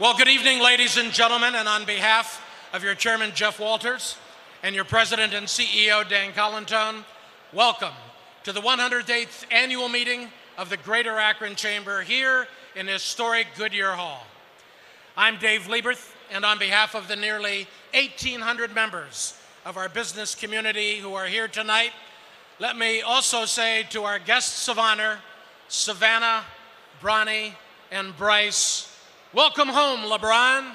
Well, good evening, ladies and gentlemen, and on behalf of your chairman, Jeff Walters, and your president and CEO, Dan Collintone, welcome to the 108th annual meeting of the Greater Akron Chamber here in historic Goodyear Hall. I'm Dave Lieberth, and on behalf of the nearly 1,800 members of our business community who are here tonight, let me also say to our guests of honor, Savannah, Bronny, and Bryce, welcome home, LeBron.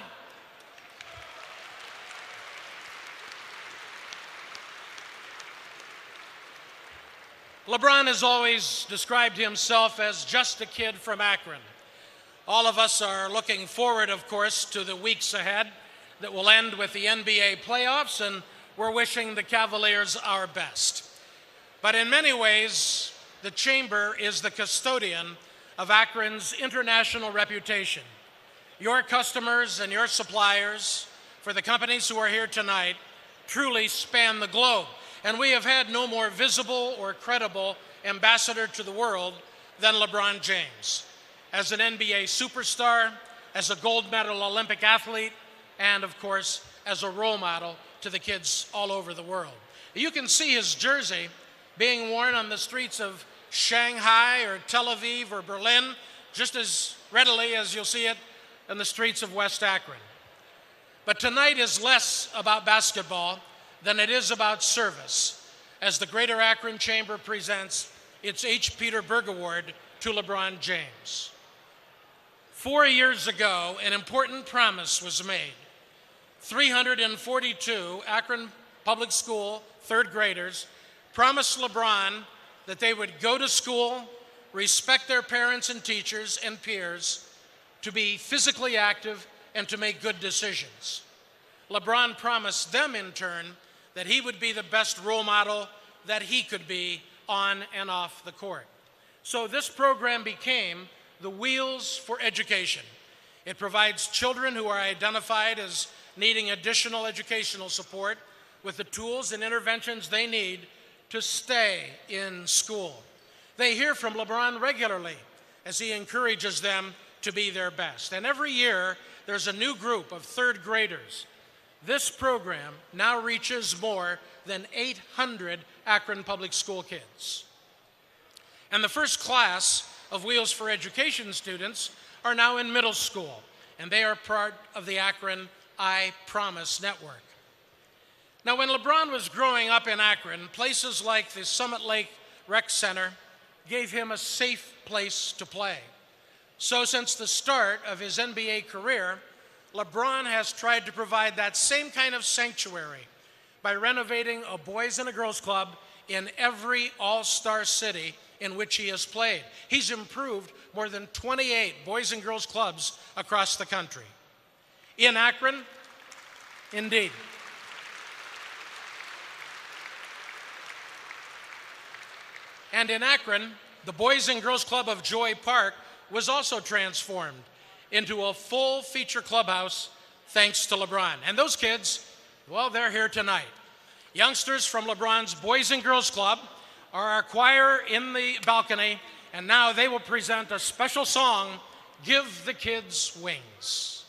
LeBron has always described himself as just a kid from Akron. All of us are looking forward, of course, to the weeks ahead that will end with the NBA playoffs, and we're wishing the Cavaliers our best. But in many ways, the Chamber is the custodian of Akron's international reputation. Your customers and your suppliers for the companies who are here tonight truly span the globe, and we have had no more visible or credible ambassador to the world than LeBron James, as an NBA superstar, as a gold medal Olympic athlete, and of course, as a role model to the kids all over the world. You can see his jersey being worn on the streets of Shanghai or Tel Aviv or Berlin just as readily as you'll see it in the streets of West Akron. But tonight is less about basketball than it is about service, as the Greater Akron Chamber presents its H. Peter Burg Award to LeBron James. 4 years ago, an important promise was made. 342 Akron Public School third graders promised LeBron that they would go to school, respect their parents and teachers and peers, to be physically active, and to make good decisions. LeBron promised them, in turn, that he would be the best role model that he could be on and off the court. So this program became the Wheels for Education. It provides children who are identified as needing additional educational support with the tools and interventions they need to stay in school. They hear from LeBron regularly as he encourages them to be their best. And every year, there's a new group of third graders. This program now reaches more than 800 Akron Public School kids. And the first class of Wheels for Education students are now in middle school, and they are part of the Akron I Promise network. Now, when LeBron was growing up in Akron, places like the Summit Lake Rec Center gave him a safe place to play. So since the start of his NBA career, LeBron has tried to provide that same kind of sanctuary by renovating a boys and a girls club in every all-star city in which he has played. He's improved more than 28 boys and girls clubs across the country. In Akron, indeed. And in Akron, the Boys and Girls Club of Joy Park was also transformed into a full feature clubhouse thanks to LeBron. And those kids, well, they're here tonight. Youngsters from LeBron's Boys and Girls Club are our choir in the balcony, and now they will present a special song, Give the Kids Wings.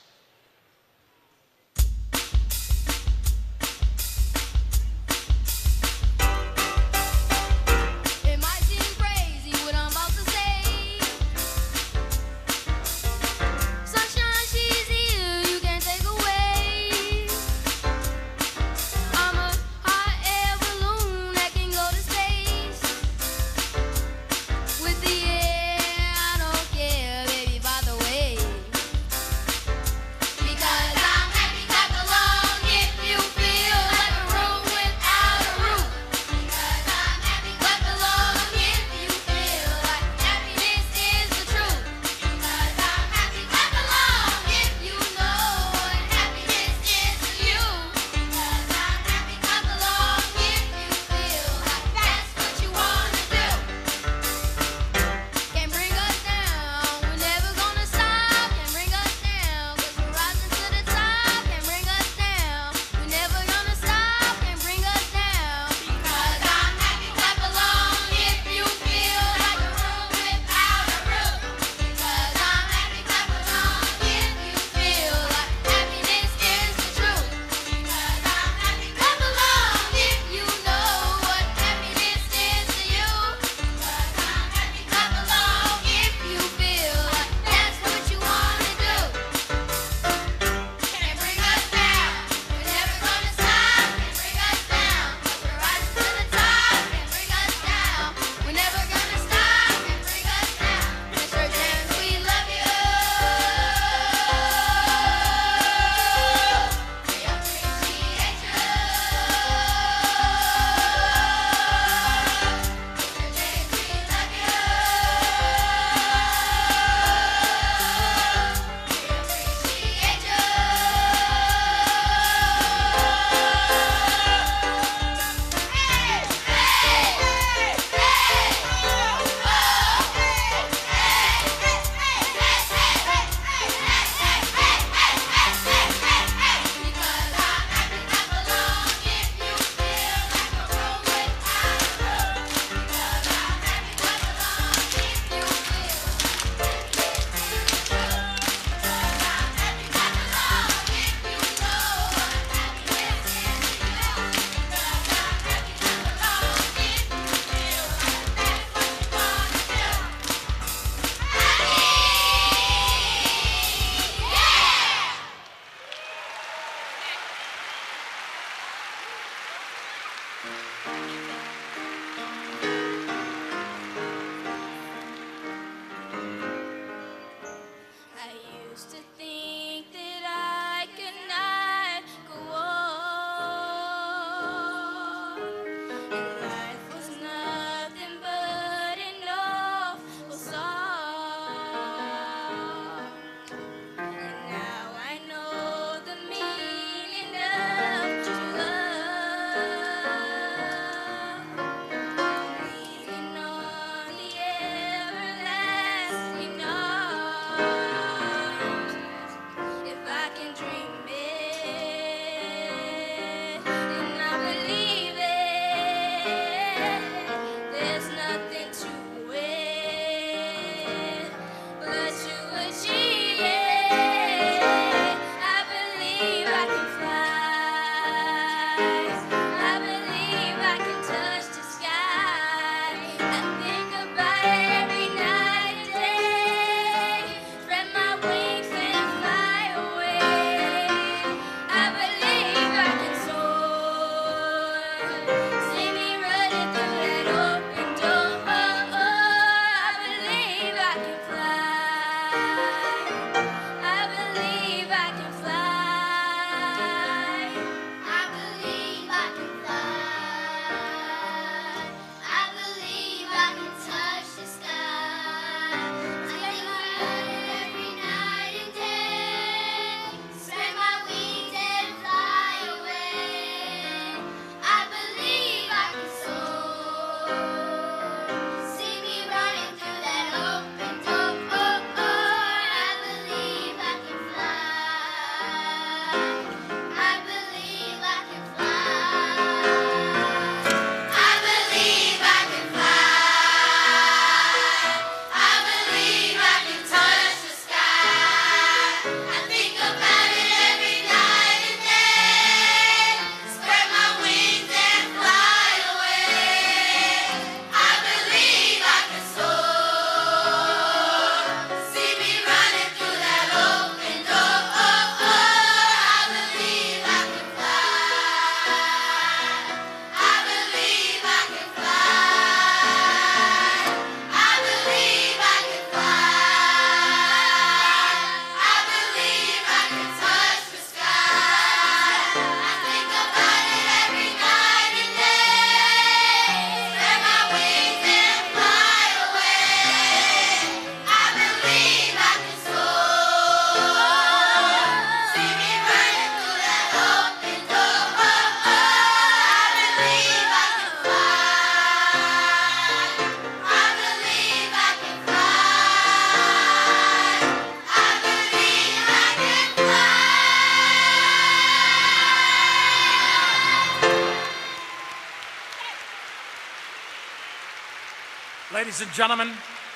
Ladies and gentlemen,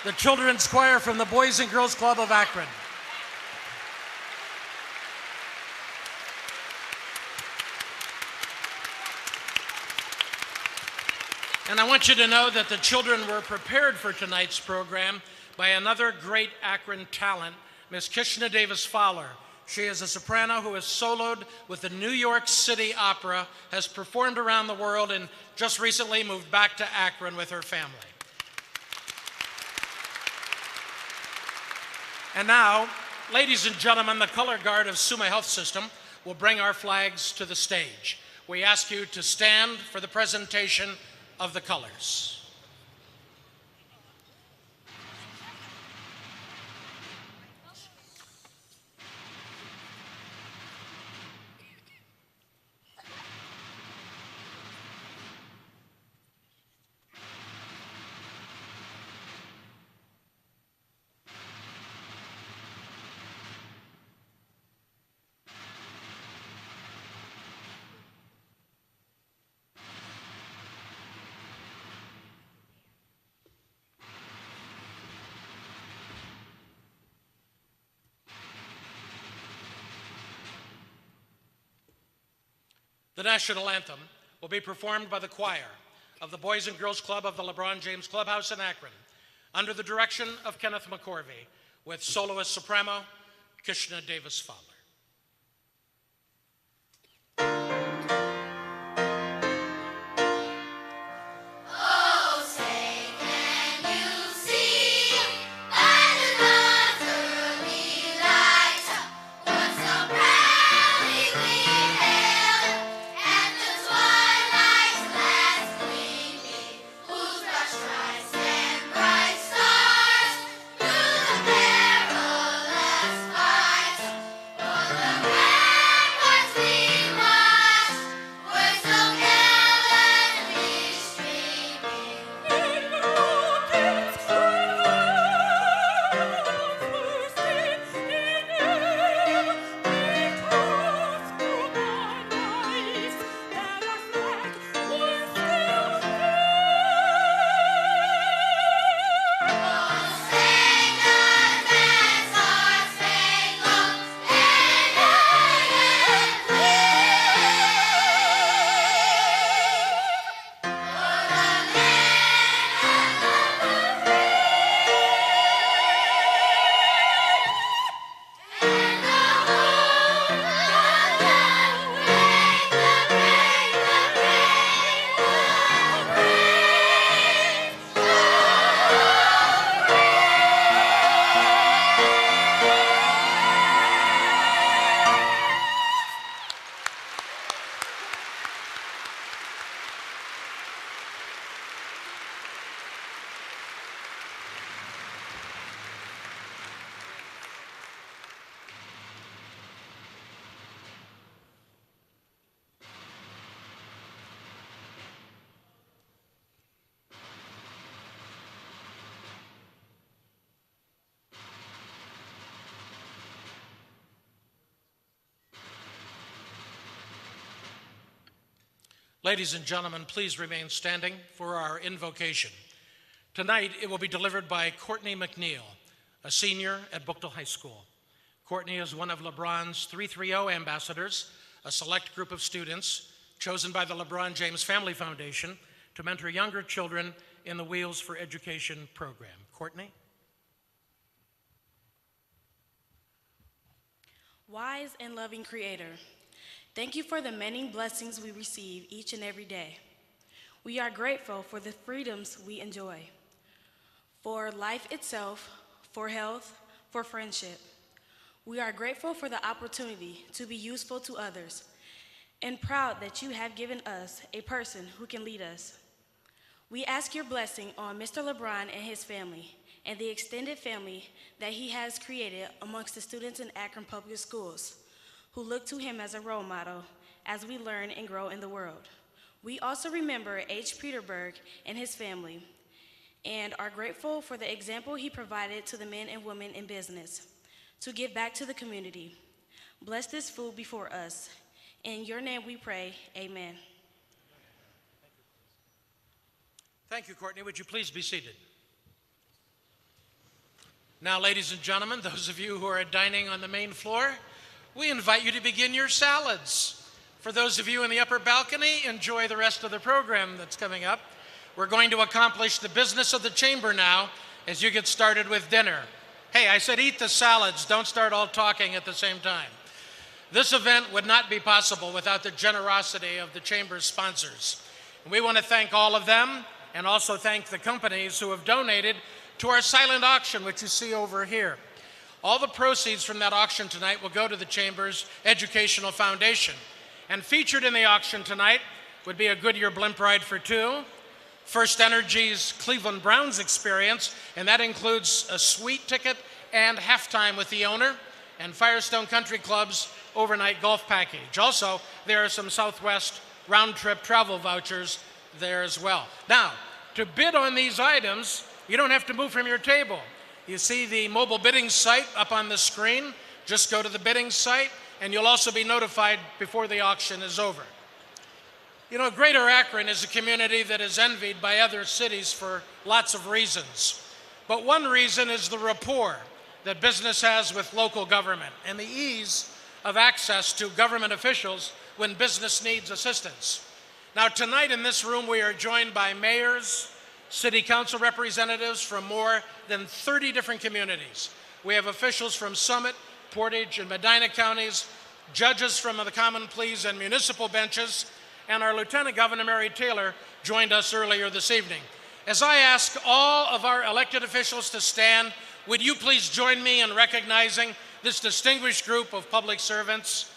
the Children's Choir from the Boys and Girls Club of Akron. And I want you to know that the children were prepared for tonight's program by another great Akron talent, Miss Kishna Davis Fowler. She is a soprano who has soloed with the New York City Opera, has performed around the world, and just recently moved back to Akron with her family. And now, ladies and gentlemen, the color guard of Suma Health System will bring our flags to the stage. We ask you to stand for the presentation of the colors. The national anthem will be performed by the choir of the Boys and Girls Club of the LeBron James Clubhouse in Akron, under the direction of Kenneth McCorvey, with soloist soprano Kishna Davis Fowler. Ladies and gentlemen, please remain standing for our invocation. Tonight, it will be delivered by Courtney McNeil, a senior at Bookdale High School. Courtney is one of LeBron's 330 ambassadors, a select group of students chosen by the LeBron James Family Foundation to mentor younger children in the Wheels for Education program. Courtney? Wise and loving Creator, thank you for the many blessings we receive each and every day. We are grateful for the freedoms we enjoy, for life itself, for health, for friendship. We are grateful for the opportunity to be useful to others and proud that you have given us a person who can lead us. We ask your blessing on Mr. LeBron and his family and the extended family that he has created amongst the students in Akron Public Schools, who look to him as a role model as we learn and grow in the world. We also remember H. Peterberg and his family and are grateful for the example he provided to the men and women in business to give back to the community. Bless this food before us. In your name we pray, amen. Thank you, Courtney. Would you please be seated? Now, ladies and gentlemen, those of you who are dining on the main floor, we invite you to begin your salads. For those of you in the upper balcony, enjoy the rest of the program that's coming up. We're going to accomplish the business of the chamber now as you get started with dinner. Hey, I said eat the salads, don't start all talking at the same time. This event would not be possible without the generosity of the chamber's sponsors. And we want to thank all of them and also thank the companies who have donated to our silent auction, which you see over here. All the proceeds from that auction tonight will go to the Chamber's Educational Foundation. And featured in the auction tonight would be a Goodyear blimp ride for two, First Energy's Cleveland Browns experience, and that includes a suite ticket and halftime with the owner, and Firestone Country Club's overnight golf package. Also, there are some Southwest round-trip travel vouchers there as well. Now, to bid on these items, you don't have to move from your table. You see the mobile bidding site up on the screen. Just go to the bidding site, and you'll also be notified before the auction is over. You know, Greater Akron is a community that is envied by other cities for lots of reasons. But one reason is the rapport that business has with local government and the ease of access to government officials when business needs assistance. Now, tonight in this room, we are joined by mayors, city council representatives from more than 30 different communities. We have officials from Summit, Portage, and Medina counties, judges from the Common Pleas and municipal benches, and our Lieutenant Governor Mary Taylor joined us earlier this evening. As I ask all of our elected officials to stand, would you please join me in recognizing this distinguished group of public servants?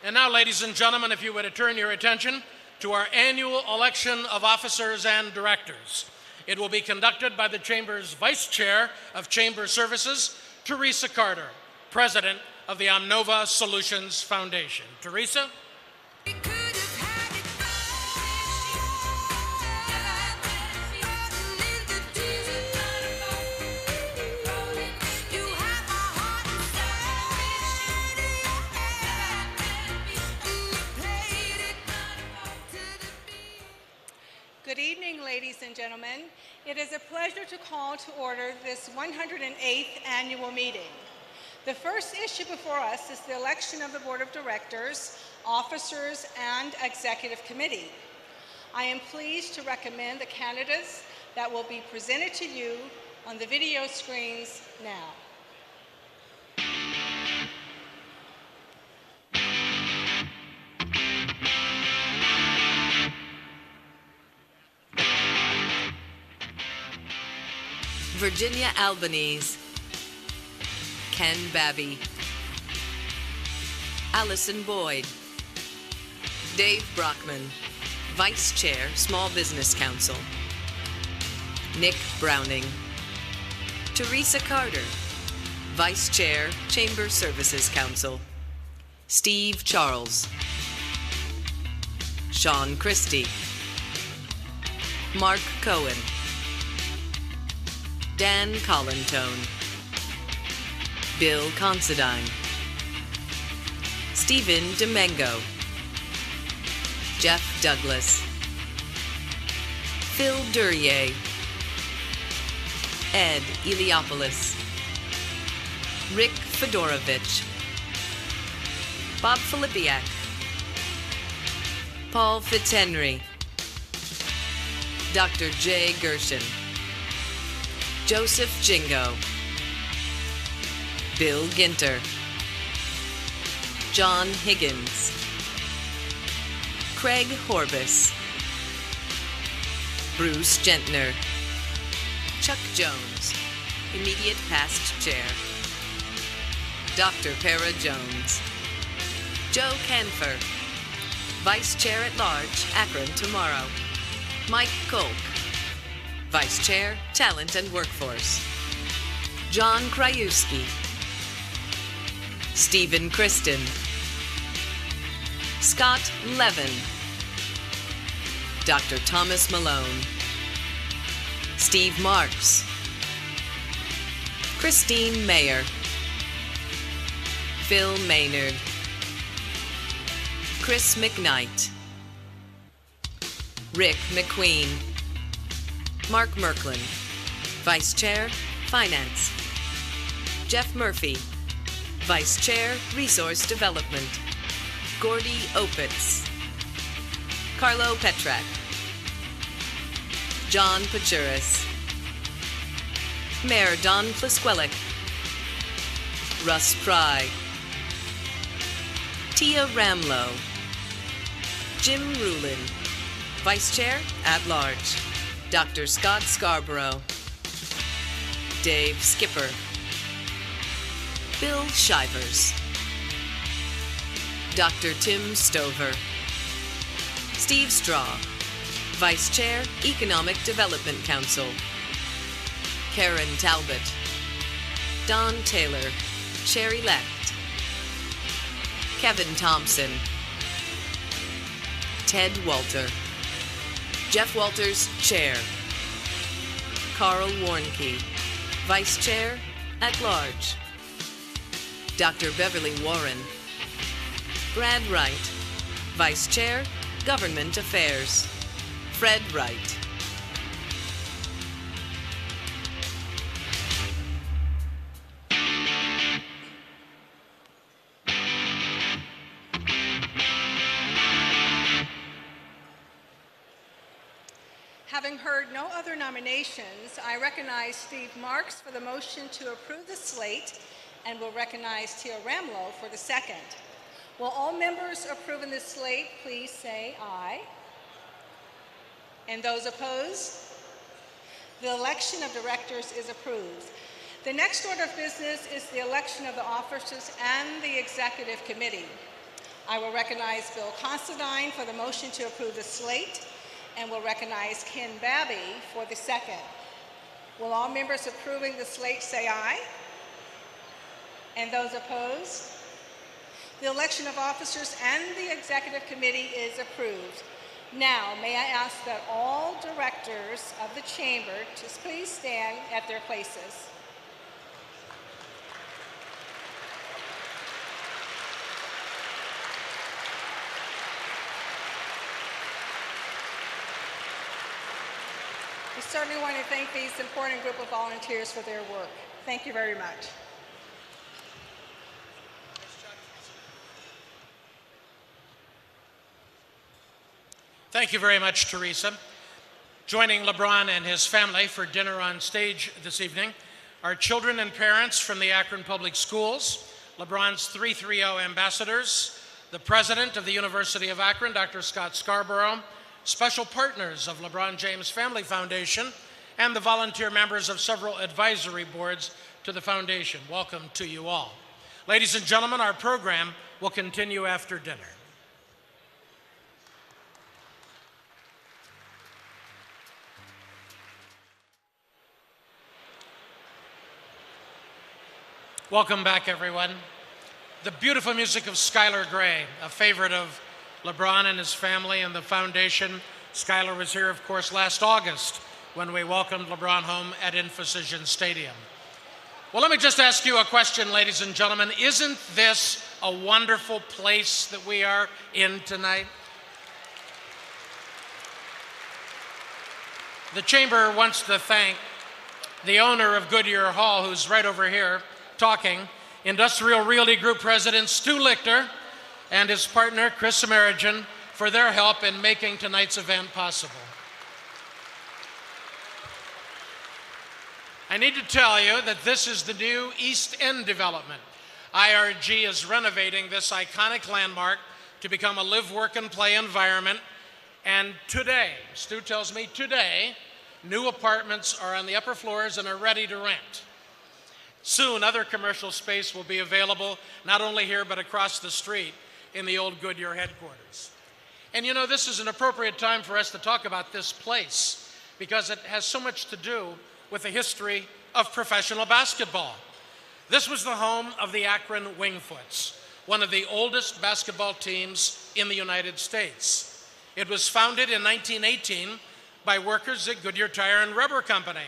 And now, ladies and gentlemen, if you would turn your attention to our annual election of officers and directors. It will be conducted by the Chamber's Vice Chair of Chamber Services, Teresa Carter, President of the Omnova Solutions Foundation. Teresa? Good evening, ladies and gentlemen. It is a pleasure to call to order this 108th annual meeting. The first issue before us is the election of the Board of Directors, officers, and Executive Committee. I am pleased to recommend the candidates that will be presented to you on the video screens now. Virginia Albanese, Ken Babby, Allison Boyd, Dave Brockman, Vice Chair, Small Business Council, Nick Browning, Teresa Carter, Vice Chair, Chamber Services Council, Steve Charles, Sean Christie, Mark Cohen, Dan Collintone, Bill Considine, Stephen Domingo, Jeff Douglas, Phil Duryea, Ed Eliopoulos, Rick Fedorovich, Bob Filipiak, Paul Fitzhenry, Dr. Jay Gershon, Joseph Jingo, Bill Ginter, John Higgins, Craig Horbis, Bruce Gentner, Chuck Jones, immediate past chair, Dr. Para Jones, Joe Canfer, Vice Chair at Large, Akron Tomorrow, Mike Kolk, Vice Chair, Talent and Workforce, John Krajewski, Stephen Kristen, Scott Levin, Dr. Thomas Malone, Steve Marks, Christine Mayer, Phil Maynard, Chris McKnight, Rick McQueen, Mark Merklin, Vice Chair, Finance, Jeff Murphy, Vice Chair, Resource Development, Gordy Opitz, Carlo Petrak, John Pachuris, Mayor Don Plisquelic, Russ Pry, Tia Ramlow, Jim Rulin, Vice Chair at Large, Dr. Scott Scarborough, Dave Skipper, Bill Shivers, Dr. Tim Stover, Steve Straw, Vice Chair, Economic Development Council, Karen Talbot, Don Taylor, Sherry Lecht, Kevin Thompson, Ted Walter, Jeff Walters, Chair, Carl Warnke, Vice Chair at Large, Dr. Beverly Warren, Brad Wright, Vice Chair, Government Affairs, Fred Wright. Having heard no other nominations, I recognize Steve Marks for the motion to approve the slate and will recognize Tia Ramlow for the second. Will all members approving the slate please say aye? And those opposed? The election of directors is approved. The next order of business is the election of the officers and the executive committee. I will recognize Bill Considine for the motion to approve the slate and will recognize Ken Babby for the second. Will all members approving the slate say aye? And those opposed? The election of officers and the executive committee is approved. Now, may I ask that all directors of the chamber to please stand at their places. We certainly want to thank these important group of volunteers for their work. Thank you very much. Thank you very much, Teresa. Joining LeBron and his family for dinner on stage this evening are children and parents from the Akron Public Schools, LeBron's 330 ambassadors, the president of the University of Akron, Dr. Scott Scarborough, special partners of LeBron James Family Foundation, and the volunteer members of several advisory boards to the foundation. Welcome to you all. Ladies and gentlemen, our program will continue after dinner. Welcome back, everyone. The beautiful music of Skylar Gray, a favorite of LeBron and his family and the foundation. Skylar was here, of course, last August when we welcomed LeBron home at Infocision Stadium. Well, let me just ask you a question, ladies and gentlemen. Isn't this a wonderful place that we are in tonight? The chamber wants to thank the owner of Goodyear Hall, who's right over here talking, Industrial Realty Group President Stu Lichter, and his partner, Chris Amerigen, for their help in making tonight's event possible. I need to tell you that this is the new East End development. IRG is renovating this iconic landmark to become a live, work, and play environment. And today, Stu tells me today, new apartments are on the upper floors and are ready to rent. Soon, other commercial space will be available, not only here, but across the street in the old Goodyear headquarters. And you know, this is an appropriate time for us to talk about this place because it has so much to do with the history of professional basketball. This was the home of the Akron Wingfoots, one of the oldest basketball teams in the United States. It was founded in 1918 by workers at Goodyear Tire and Rubber Company.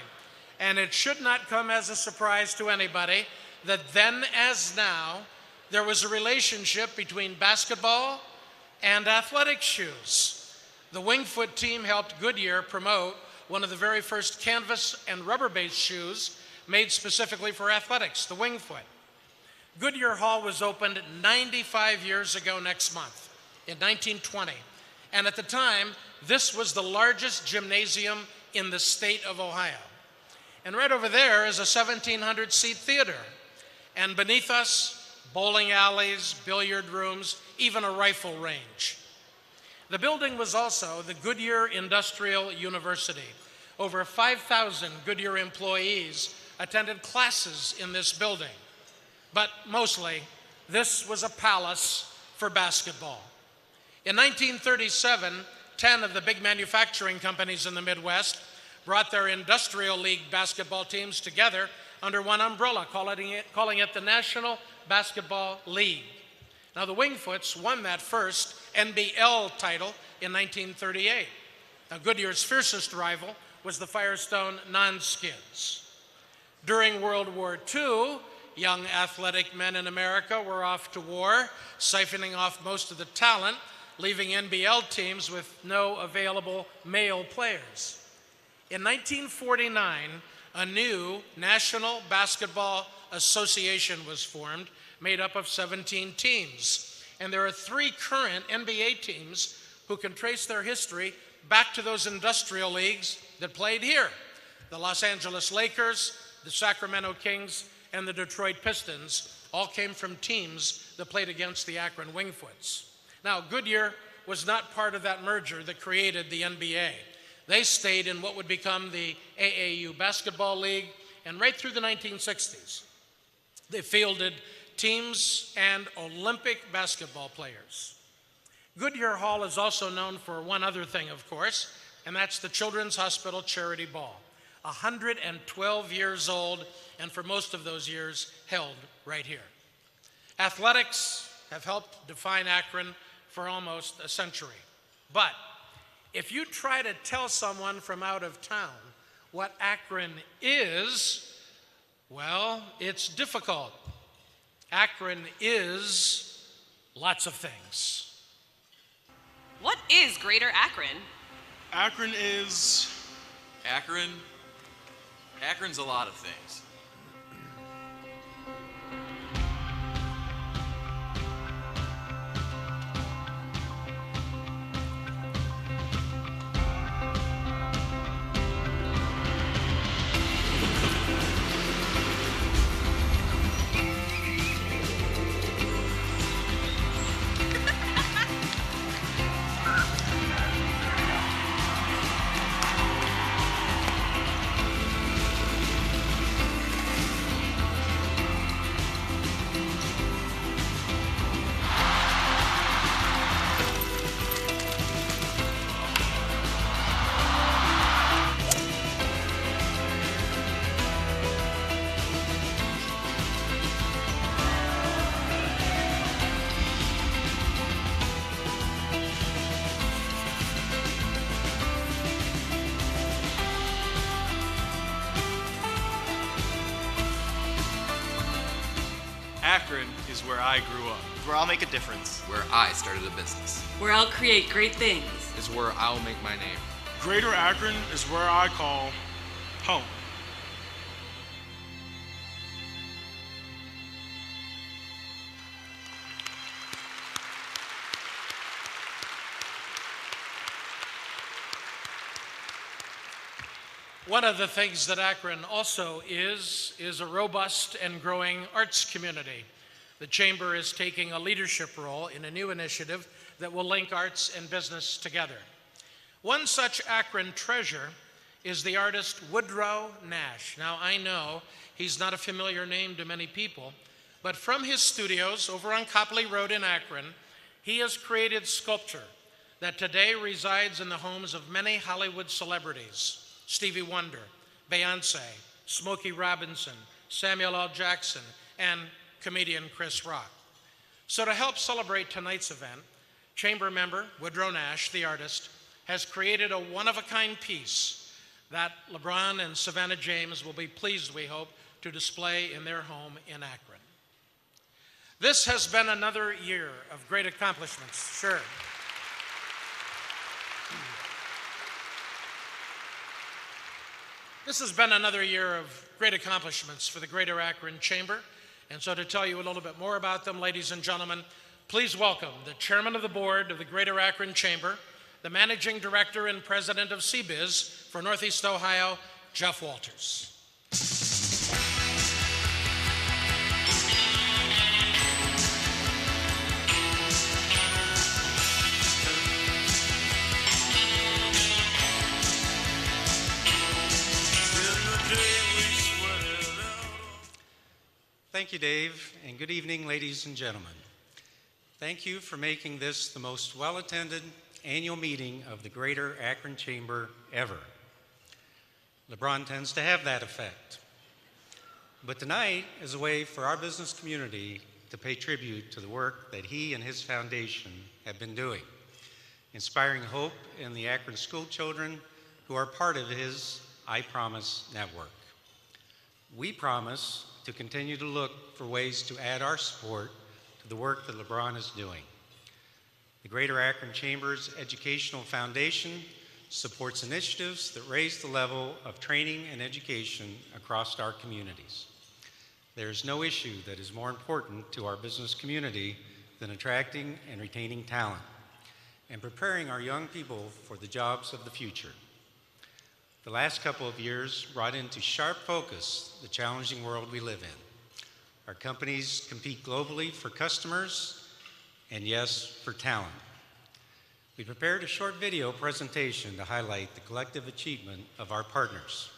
And it should not come as a surprise to anybody that then as now, there was a relationship between basketball and athletic shoes. The Wingfoot team helped Goodyear promote one of the very first canvas and rubber-based shoes made specifically for athletics, the Wingfoot. Goodyear Hall was opened 95 years ago next month, in 1920. And at the time, this was the largest gymnasium in the state of Ohio. And right over there is a 1,700-seat theater. And beneath us, bowling alleys, billiard rooms, even a rifle range. The building was also the Goodyear Industrial University. Over 5,000 Goodyear employees attended classes in this building. But mostly, this was a palace for basketball. In 1937, 10 of the big manufacturing companies in the Midwest brought their industrial league basketball teams together under one umbrella, calling it the National Basketball League. Now, the Wingfoots won that first NBL title in 1938. Now, Goodyear's fiercest rival was the Firestone Non-Skids. During World War II, young athletic men in America were off to war, siphoning off most of the talent, leaving NBL teams with no available male players. In 1949, a new National Basketball Association was formed, made up of 17 teams. And there are 3 current NBA teams who can trace their history back to those industrial leagues that played here: the Los Angeles Lakers, the Sacramento Kings, and the Detroit Pistons all came from teams that played against the Akron Wingfoots. Now, Goodyear was not part of that merger that created the NBA. They stayed in what would become the AAU Basketball League, and right through the 1960s, they fielded teams and Olympic basketball players. Goodyear Hall is also known for one other thing, of course, and that's the Children's Hospital Charity Ball. 112 years old, and for most of those years, held right here. Athletics have helped define Akron for almost a century. But if you try to tell someone from out of town what Akron is, well, it's difficult. Akron is lots of things. What is Greater Akron? Akron's a lot of things. Akron is where I grew up. Where I'll make a difference. Where I started a business. Where I'll create great things. Is where I'll make my name. Greater Akron is where I call home. One of the things that Akron also is a robust and growing arts community. The Chamber is taking a leadership role in a new initiative that will link arts and business together. One such Akron treasure is the artist Woodrow Nash. Now, I know he's not a familiar name to many people, but from his studios over on Copley Road in Akron, he has created sculpture that today resides in the homes of many Hollywood celebrities: Stevie Wonder, Beyonce, Smokey Robinson, Samuel L. Jackson, and comedian Chris Rock. So to help celebrate tonight's event, Chamber member Woodrow Nash, the artist, has created a one-of-a-kind piece that LeBron and Savannah James will be pleased, we hope, to display in their home in Akron. This has been another year of great accomplishments, sure. This has been another year of great accomplishments for the Greater Akron Chamber. And so to tell you a little bit more about them, ladies and gentlemen, please welcome the Chairman of the Board of the Greater Akron Chamber, the Managing Director and President of CBiz for Northeast Ohio, Jeff Walters. Thank you, Dave, and good evening, ladies and gentlemen. Thank you for making this the most well-attended annual meeting of the Greater Akron Chamber ever. LeBron tends to have that effect. But tonight is a way for our business community to pay tribute to the work that he and his foundation have been doing, inspiring hope in the Akron school children who are part of his I Promise network. We promise to continue to look for ways to add our support to the work that LeBron is doing. The Greater Akron Chamber's Educational Foundation supports initiatives that raise the level of training and education across our communities. There is no issue that is more important to our business community than attracting and retaining talent and preparing our young people for the jobs of the future. The last couple of years brought into sharp focus the challenging world we live in. Our companies compete globally for customers and, yes, for talent. We prepared a short video presentation to highlight the collective achievement of our partners.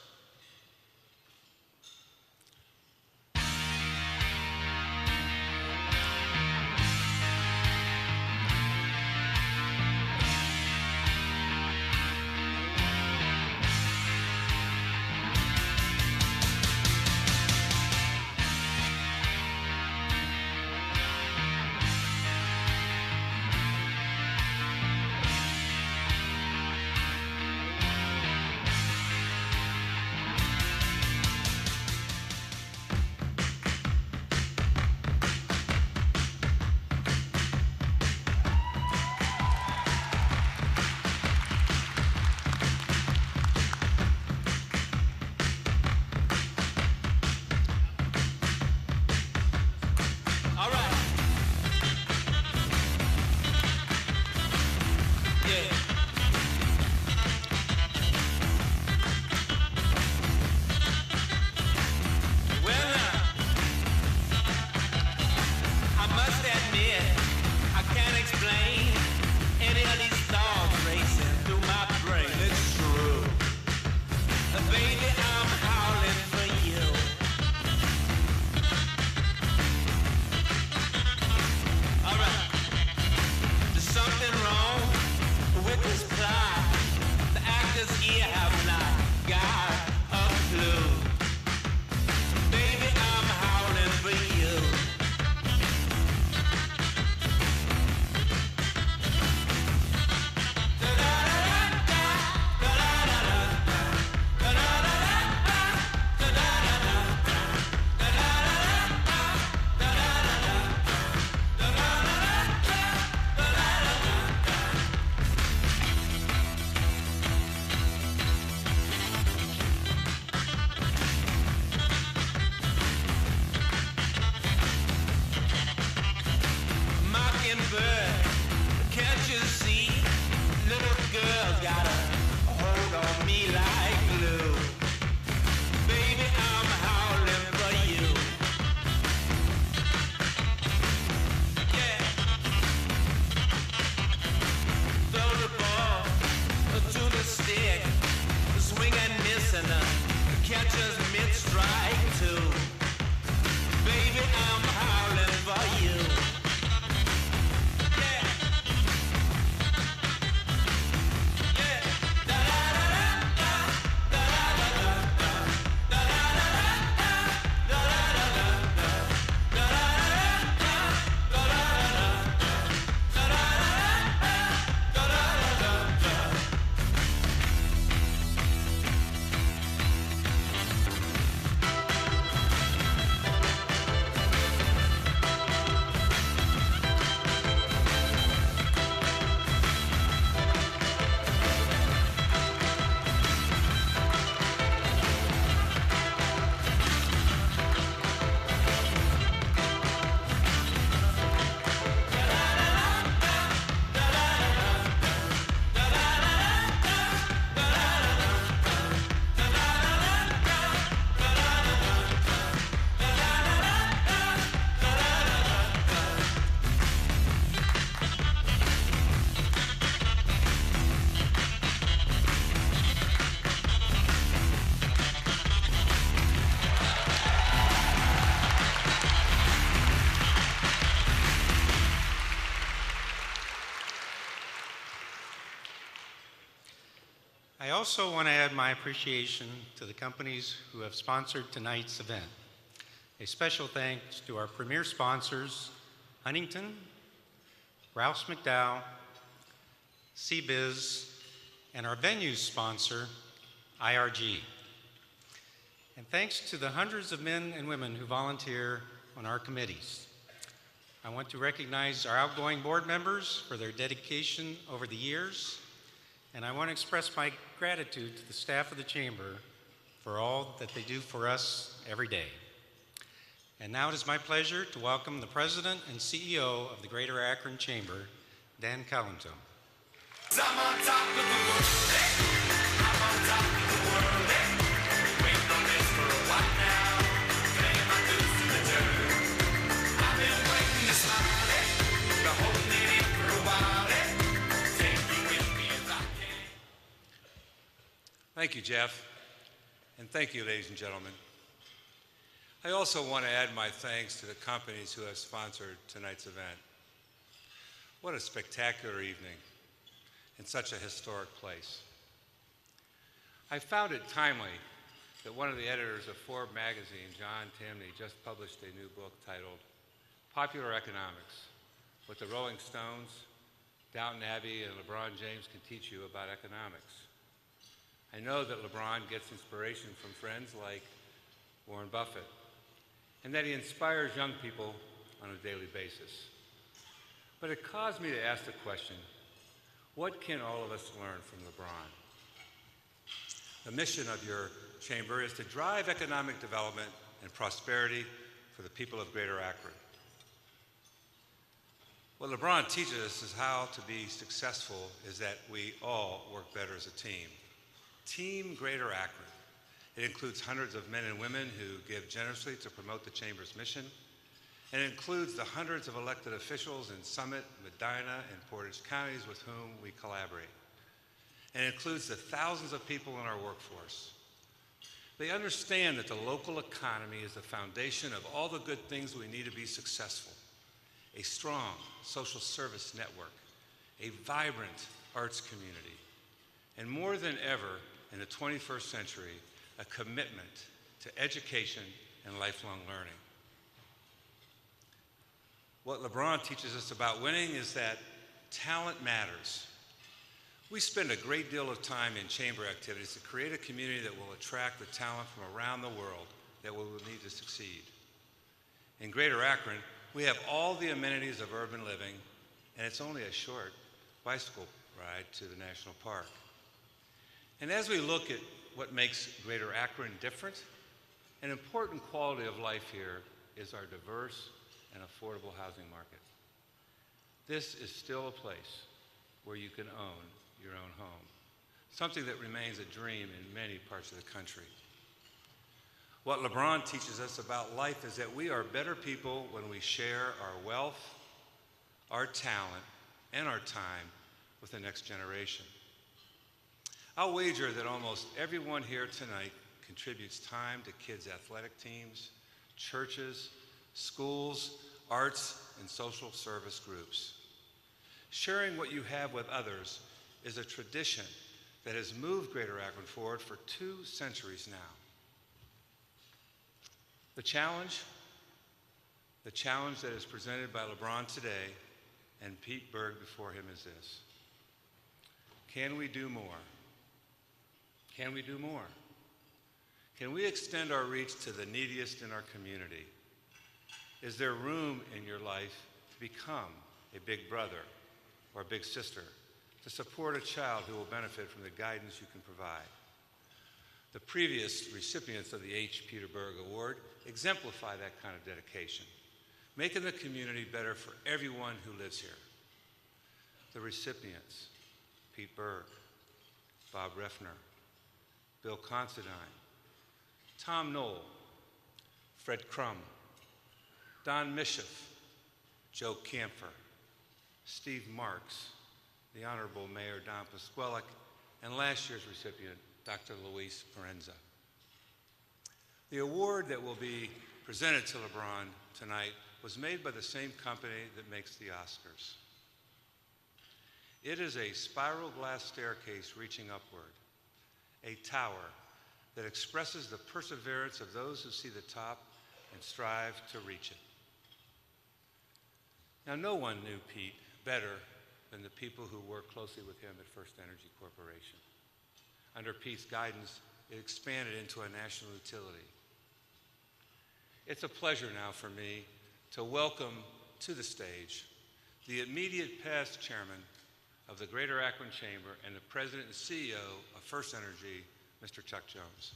I also want to add my appreciation to the companies who have sponsored tonight's event. A special thanks to our premier sponsors, Huntington, Rouse McDowell, CBiz, and our venue sponsor, IRG. And thanks to the hundreds of men and women who volunteer on our committees. I want to recognize our outgoing board members for their dedication over the years, and I want to express my gratitude to the staff of the Chamber for all that they do for us every day. And now it is my pleasure to welcome the President and CEO of the Greater Akron Chamber, Dan Calento. I'm on top of the world, hey. I'm on top of the world, hey. Waiting on this for a while now, paying my dues to the dirt. I've been waiting to smile, hey. Been holding it in for a while, hey. Take you with me as I can. Thank you, Jeff, and thank you, ladies and gentlemen. I also want to add my thanks to the companies who have sponsored tonight's event. What a spectacular evening in such a historic place. I found it timely that one of the editors of Forbes magazine, John Timney, just published a new book titled Popular Economics: What the Rolling Stones, Downton Abbey, and LeBron James Can Teach You About Economics. I know that LeBron gets inspiration from friends like Warren Buffett, and that he inspires young people on a daily basis. But it caused me to ask the question, what can all of us learn from LeBron? The mission of your chamber is to drive economic development and prosperity for the people of Greater Akron. What LeBron teaches us is how to be successful is that we all work better as a team. Team Greater Akron. It includes hundreds of men and women who give generously to promote the Chamber's mission. And it includes the hundreds of elected officials in Summit, Medina, and Portage counties with whom we collaborate. And it includes the thousands of people in our workforce. They understand that the local economy is the foundation of all the good things we need to be successful. A strong social service network, a vibrant arts community, and more than ever in the 21st century, a commitment to education and lifelong learning. What LeBron teaches us about winning is that talent matters. We spend a great deal of time in chamber activities to create a community that will attract the talent from around the world that we will need to succeed. In Greater Akron, we have all the amenities of urban living, and it's only a short bicycle ride to the national park. And as we look at what makes Greater Akron different, an important quality of life here is our diverse and affordable housing market. This is still a place where you can own your own home, something that remains a dream in many parts of the country. What LeBron teaches us about life is that we are better people when we share our wealth, our talent, and our time with the next generation. I'll wager that almost everyone here tonight contributes time to kids' athletic teams, churches, schools, arts, and social service groups. Sharing what you have with others is a tradition that has moved Greater Akron forward for 2 centuries now. The challenge that is presented by LeBron today and Pete Burg before him is this: can we do more? Can we do more? Can we extend our reach to the neediest in our community? Is there room in your life to become a big brother or a big sister, to support a child who will benefit from the guidance you can provide? The previous recipients of the H. Peter Burg Award exemplify that kind of dedication, making the community better for everyone who lives here. The recipients: Pete Burg, Bob Refner, Bill Considine, Tom Knoll, Fred Crum, Don Mischiff, Joe Camphor, Steve Marks, the Honorable Mayor Don Pasquellic, and last year's recipient, Dr. Luis Parenza. The award that will be presented to LeBron tonight was made by the same company that makes the Oscars. It is a spiral glass staircase reaching upward, a tower that expresses the perseverance of those who see the top and strive to reach it. Now, no one knew Pete better than the people who worked closely with him at First Energy Corporation. Under Pete's guidance, it expanded into a national utility. It's a pleasure now for me to welcome to the stage the immediate past chairman of the Greater Akron Chamber and the president and CEO of First Energy, Mr. Chuck Jones.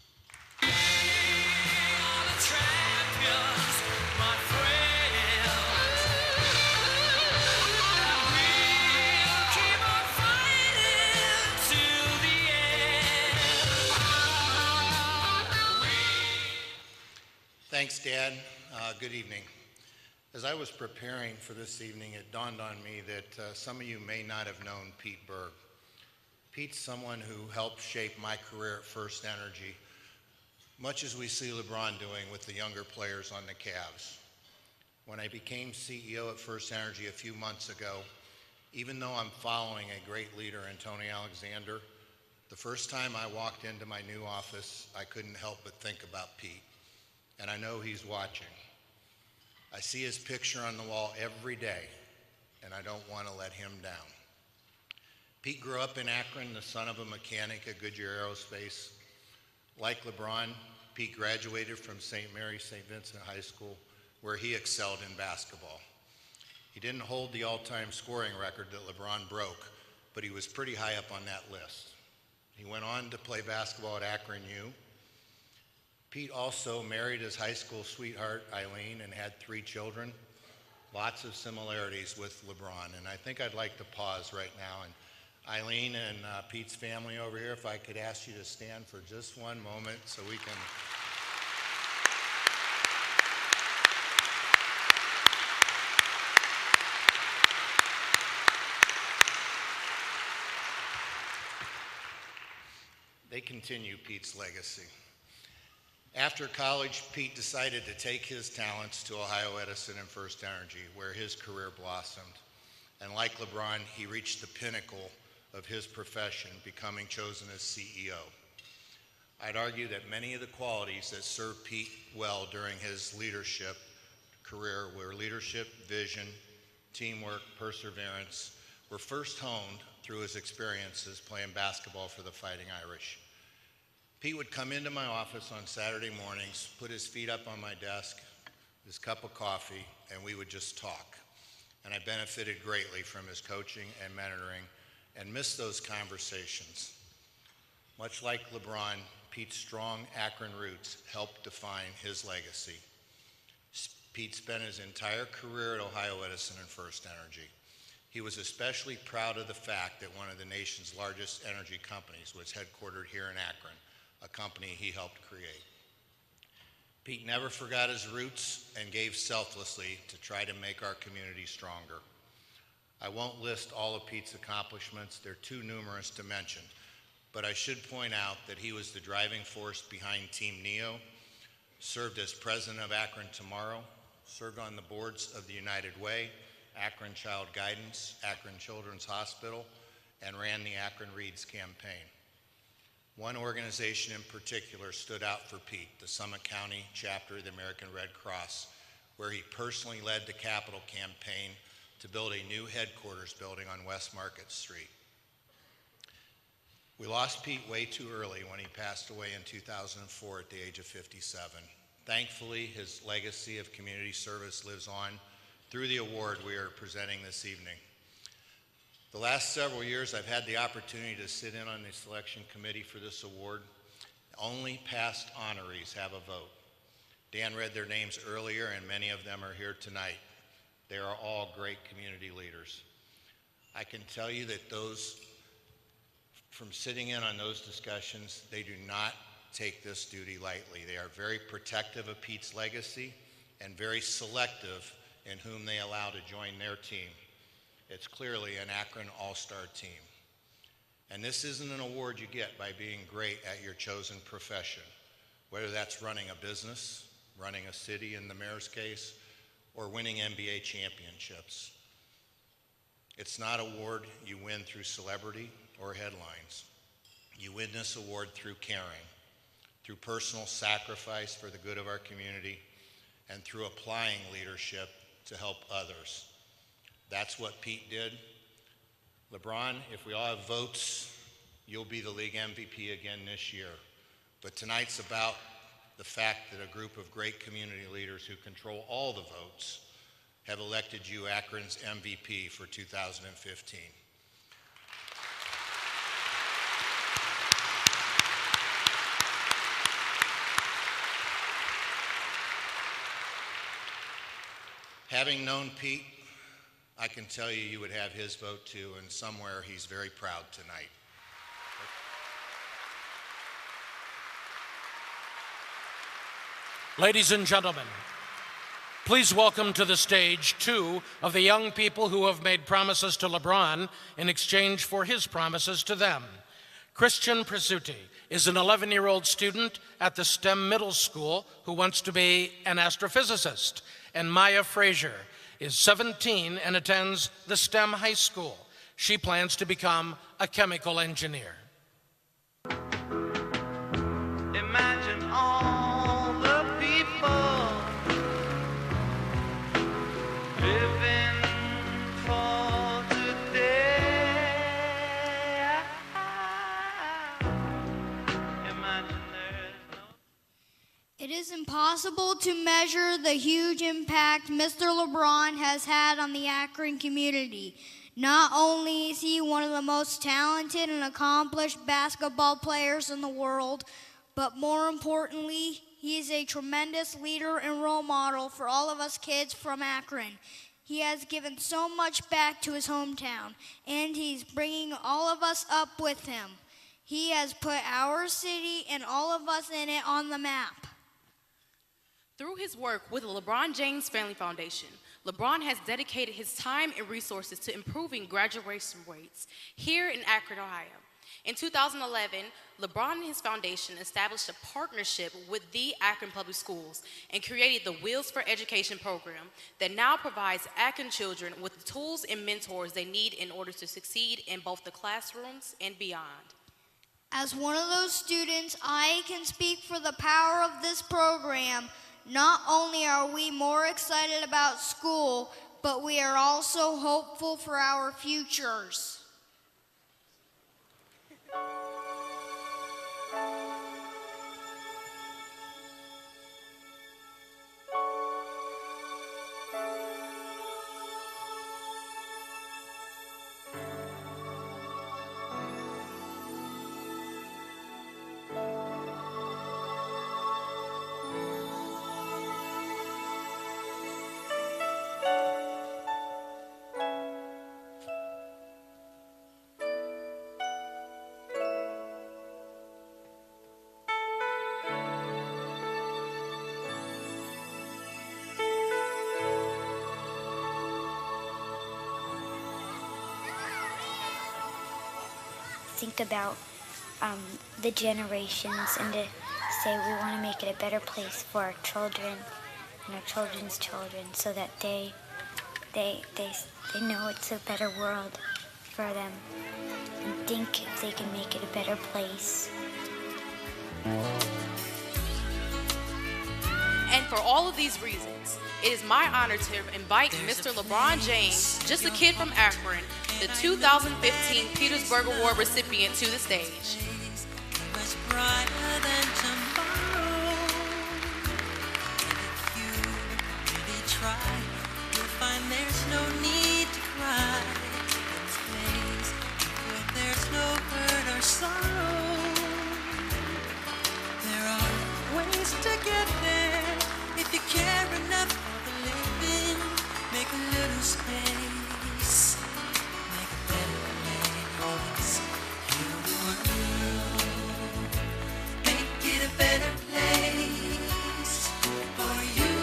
Thanks, Dad. Good evening. As I was preparing for this evening, it dawned on me that some of you may not have known Pete Burg. Pete's someone who helped shape my career at First Energy, much as we see LeBron doing with the younger players on the Cavs. When I became CEO at First Energy a few months ago, even though I'm following a great leader in Tony Alexander, the first time I walked into my new office, I couldn't help but think about Pete. And I know he's watching. I see his picture on the wall every day, and I don't want to let him down. Pete grew up in Akron, the son of a mechanic at Goodyear Aerospace. Like LeBron, Pete graduated from St. Mary's St. Vincent High School, where he excelled in basketball. He didn't hold the all-time scoring record that LeBron broke, but he was pretty high up on that list. He went on to play basketball at Akron U. Pete also married his high school sweetheart, Eileen, and had 3 children. Lots of similarities with LeBron. And I think I'd like to pause right now. And Eileen and Pete's family over here, if I could ask you to stand for just one moment so we can... They continue Pete's legacy. After college, Pete decided to take his talents to Ohio Edison and First Energy, where his career blossomed. And like LeBron, he reached the pinnacle of his profession, becoming chosen as CEO. I'd argue that many of the qualities that served Pete well during his leadership career were leadership, vision, teamwork, perseverance, were first honed through his experiences playing basketball for the Fighting Irish. Pete would come into my office on Saturday mornings, put his feet up on my desk, his cup of coffee, and we would just talk. And I benefited greatly from his coaching and mentoring and missed those conversations. Much like LeBron, Pete's strong Akron roots helped define his legacy. Pete spent his entire career at Ohio Edison and First Energy. He was especially proud of the fact that one of the nation's largest energy companies was headquartered here in Akron, a company he helped create. Pete never forgot his roots and gave selflessly to try to make our community stronger. I won't list all of Pete's accomplishments, they're too numerous to mention, but I should point out that he was the driving force behind Team NEO, served as president of Akron Tomorrow, served on the boards of the United Way, Akron Child Guidance, Akron Children's Hospital, and ran the Akron Reads campaign. One organization in particular stood out for Pete, the Summit County chapter of the American Red Cross, where he personally led the Capitol campaign to build a new headquarters building on West Market Street. We lost Pete way too early when he passed away in 2004 at the age of 57. Thankfully, his legacy of community service lives on through the award we are presenting this evening. The last several years, I've had the opportunity to sit in on the selection committee for this award. Only past honorees have a vote. Dan read their names earlier, and many of them are here tonight. They are all great community leaders. I can tell you that those, from sitting in on those discussions, they do not take this duty lightly. They are very protective of Pete's legacy and very selective in whom they allow to join their team. It's clearly an Akron all-star team. And this isn't an award you get by being great at your chosen profession, whether that's running a business, running a city in the mayor's case, or winning NBA championships. It's not an award you win through celebrity or headlines. You You win this award through caring, through personal sacrifice for the good of our community, and through applying leadership to help others. That's what Pete did. LeBron, if we all have votes, you'll be the league MVP again this year. But tonight's about the fact that a group of great community leaders who control all the votes have elected you Akron's MVP for 2015. Having known Pete, I can tell you you would have his vote too, and somewhere he's very proud tonight. Ladies and gentlemen, please welcome to the stage two of the young people who have made promises to LeBron in exchange for his promises to them. Christian Presutti is an 11-year-old student at the STEM Middle School who wants to be an astrophysicist. And Maya Frazier is 17 and attends the STEM High School. She plans to become a chemical engineer. Imagine all the people living for today. Imagine there's no. It is impossible to measure the huge impact Mr. LeBron has had on the Akron community. Not only is he one of the most talented and accomplished basketball players in the world, but more importantly, he is a tremendous leader and role model for all of us kids from Akron. He has given so much back to his hometown, and he's bringing all of us up with him. He has put our city and all of us in it on the map. Through his work with the LeBron James Family Foundation, LeBron has dedicated his time and resources to improving graduation rates here in Akron, Ohio. In 2011, LeBron and his foundation established a partnership with the Akron Public Schools and created the Wheels for Education program that now provides Akron children with the tools and mentors they need in order to succeed in both the classrooms and beyond. As one of those students, I can speak for the power of this program. Not only are we more excited about school, but we are also hopeful for our futures. Think about the generations and to say we want to make it a better place for our children and our children's children so that they know it's a better world for them and think if they can make it a better place. And for all of these reasons, it is my honor to invite Mr. LeBron James, just a kid from Akron, the 2015 Petersburg Award recipient, to the stage. Much brighter than tomorrow. And if you really try, you'll find there's no need to cry. In this place where there's no hurt or sorrow. There are ways to get there if you care enough for the living. Make a little space. Make a better place. Heal the world. Make it a better place for you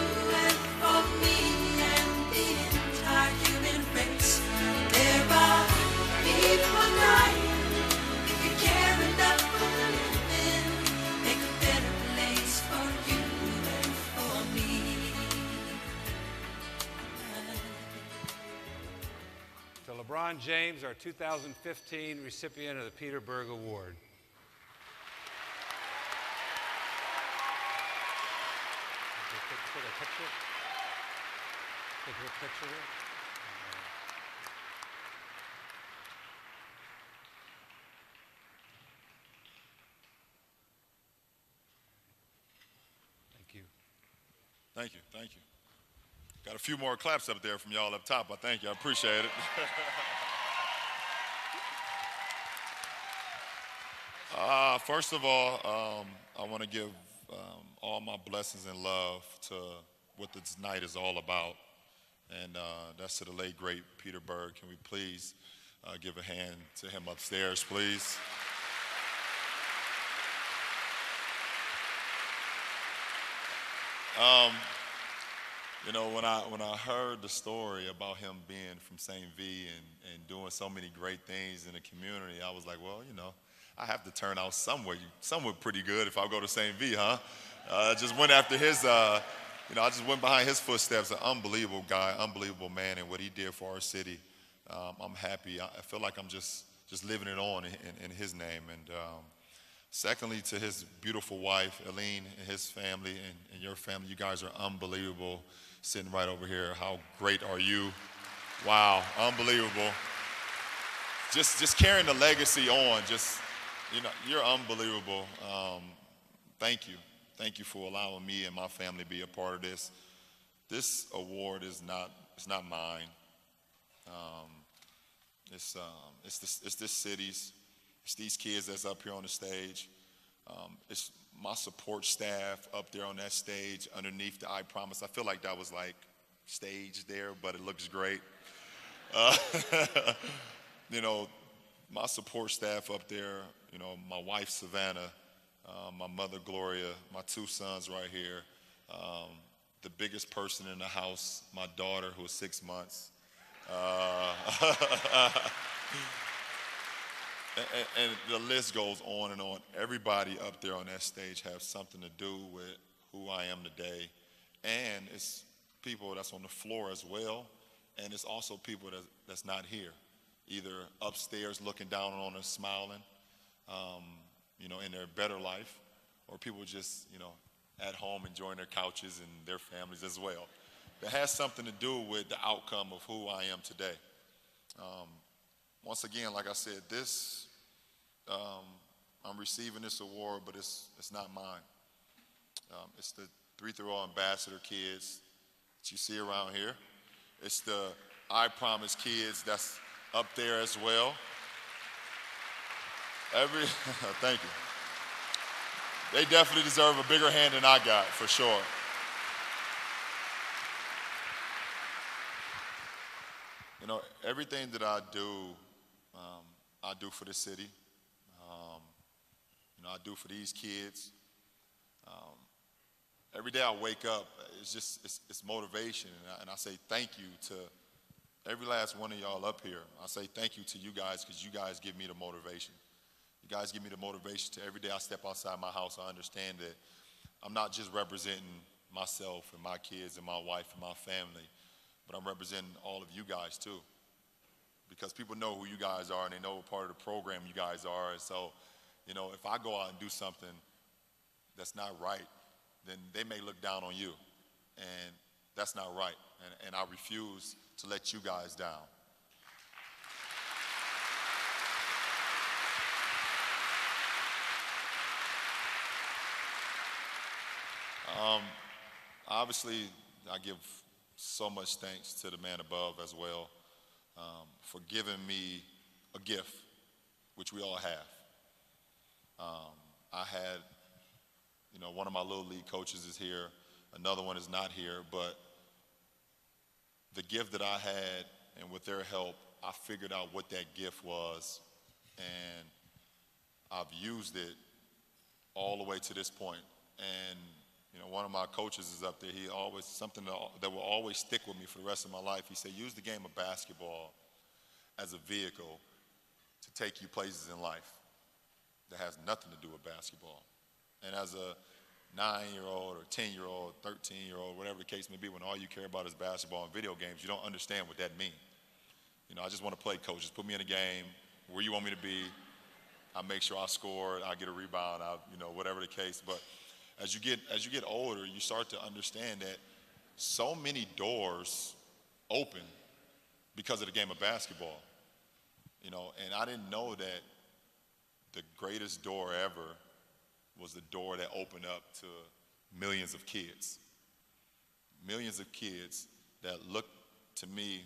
and for me and the entire human race. There are people dying. If you care enough for the living, make a better place for you and for me. To LeBron James, our 2015 recipient of the Peter Burg Award. Take a picture. Take a picture. Thank you. Thank you, thank you. Got a few more claps up there from y'all up top. I thank you, I appreciate it. First of all, I want to give all my blessings and love to what this night is all about. And that's to the late, great Peter Burg. Can we please give a hand to him upstairs, please? You know, when I heard the story about him being from St. V and doing so many great things in the community, I was like, well, you know, I have to turn out somewhere pretty good if I go to St. V, huh? I just went after his, I just went behind his footsteps. An unbelievable guy, unbelievable man, and what he did for our city. I'm happy. I feel like I'm just living it on in his name. And secondly, to his beautiful wife, Eileen, and his family, and your family, you guys are unbelievable. Sitting right over here, how great are you? Wow, unbelievable. Just carrying the legacy on, you're unbelievable. Thank you. Thank you for allowing me and my family to be a part of this. This award it's not mine. It's this city's. It's these kids that's up here on the stage. It's my support staff up there on that stage underneath the I Promise. I feel like that was like staged there, but it looks great. You know, my support staff up there, you know, my wife, Savannah, my mother, Gloria, my two sons right here, the biggest person in the house, my daughter, who is 6 months. And the list goes on and on. Everybody up there on that stage has something to do with who I am today. And it's people that's on the floor as well. And it's also people that's not here, either upstairs looking down on us, smiling, in their better life, or people just, at home enjoying their couches and their families as well. That has something to do with the outcome of who I am today. Once again, like I said, I'm receiving this award, but it's not mine. It's the 3-0 ambassador kids that you see around here. It's the I Promise kids that's up there as well. Thank you. They definitely deserve a bigger hand than I got, for sure. You know, everything that I do for the city. I do for these kids. Every day I wake up, it's motivation, and I say thank you to every last one of y'all up here. I say thank you to you guys because you guys give me the motivation. You guys give me the motivation to every day I step outside my house, I understand that I'm not just representing myself and my kids and my wife and my family, but I'm representing all of you guys too. Because people know who you guys are and they know what part of the program you guys are. And so, if I go out and do something that's not right, then they may look down on you. And that's not right. And I refuse to let you guys down. Obviously, I give so much thanks to the man above as well for giving me a gift, which we all have. I had, one of my little league coaches is here, another one is not here, but the gift that I had, and with their help, I figured out what that gift was, and I've used it all the way to this point. And one of my coaches is up there. He always, something that will always stick with me for the rest of my life. He said, use the game of basketball as a vehicle to take you places in life that has nothing to do with basketball. And as a 9-year-old or 10-year-old, 13-year-old, whatever the case may be, when all you care about is basketball and video games, you don't understand what that means. I just want to play, coach. Just put me in a game where you want me to be. I make sure I score, I get a rebound, whatever the case. But as you get older, you start to understand that so many doors open because of the game of basketball. You know, and I didn't know that the greatest door ever was the door that opened up to millions of kids. Millions of kids that looked to me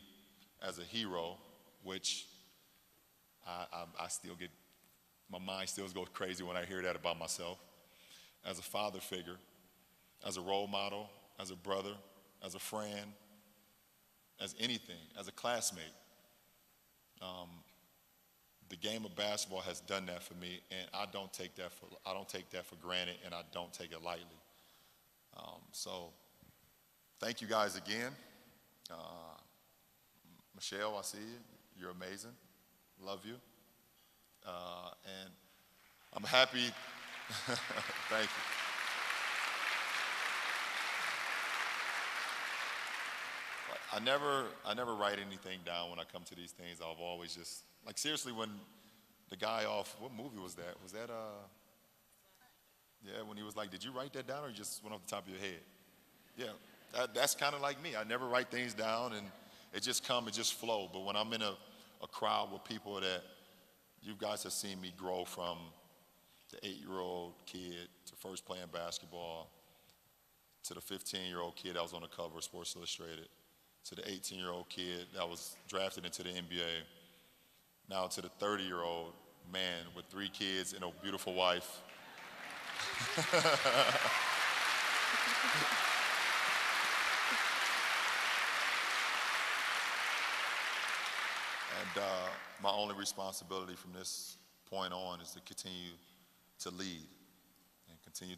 as a hero, which I still get, my mind still goes crazy when I hear that about myself. As a father figure, as a role model, as a brother, as a friend, as anything, as a classmate. The game of basketball has done that for me, and I don't take that for granted, and I don't take it lightly. So thank you guys again. Michelle, I see you. You're amazing. Love you. And I'm happy. Thank you. I never write anything down when I come to these things. I've always just, like, seriously, when the guy off, what movie was that? Was that, yeah, when he was like, did you write that down or you just went off the top of your head? Yeah, that's kind of like me. I never write things down and it just come, it just flow. But when I'm in a crowd with people that you guys have seen me grow from the 8-year-old kid to first playing basketball, to the 15-year-old kid that was on the cover of Sports Illustrated, to the 18-year-old kid that was drafted into the NBA, now to the 30-year-old man with 3 kids and a beautiful wife. And my only responsibility from this point on is to continue to lead and continue